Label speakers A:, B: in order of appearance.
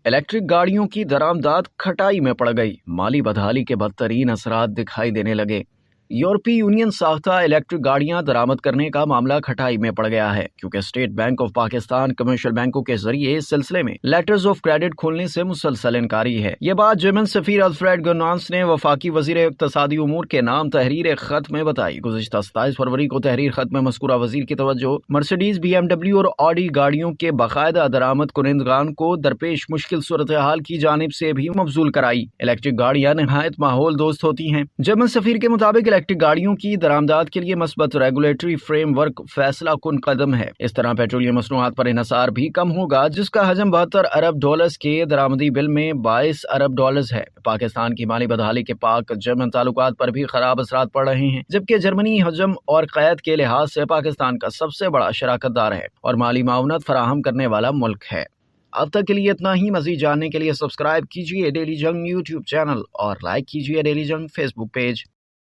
A: Electric गाड़ियों की दरामदाद खटाई में पड़ गई। माली बदहाली के बदतरीन असरात दिखाई देने लगे। यूरोपीय यूनियन साख्ता इलेक्ट्रिक गाड़ियां दरामद करने का मामला खटाई में पड़ गया है, क्योंकि state bank of Pakistan commercial बैंकों के जरिए इस सिलसिले में लेटर्स ऑफ क्रेडिट खोलने से मुसलसल इनकारी है। ये बात जर्मन सफीर अल्फ्रेड गुनांस ने वफाकी वजीर इक्तसादी उमूर के नाम तहरीर खत में बताई। गुज़िश्ता 27 फरवरी को तहरीर खत में मज़कूरा वजीर की तवज्जो मर्सिडीज, BMW और ऑडी गाड़ियों के बाकायदा दरामद कुनिंदगान को दरपेश मुश्किल सूरत हाल की जानिब से भी मबजूल कराई। इलेक्ट्रिक गाड़ियां नहायत माहौल दोस्त होती हैं। जर्मन सफीर के मुताबिक इलेक्ट्रिक गाड़ियों की दरामदाद के लिए मस्बत रेगुलेटरी फ्रेमवर्क फैसला कुन कदम है। इस तरह पेट्रोलियम मसनूआत पर इन्हसार भी कम होगा, जिसका हजम $72 अरब के दरामदी बिल में $22 अरब है। पाकिस्तान की माली बदहाली के पाक जर्मन ताल्लुकात पर भी खराब असरात पड़ रहे हैं, जबकि जर्मनी हजम और कैद के लिहाज से पाकिस्तान का सबसे बड़ा शराकतदार है और माली माउनत फराहम करने वाला मुल्क है। अब तक के लिए इतना ही। मजीद जानने के लिए सब्सक्राइब कीजिए डेली जंग यूट्यूब चैनल और लाइक कीजिए डेली जंग फेसबुक पेज।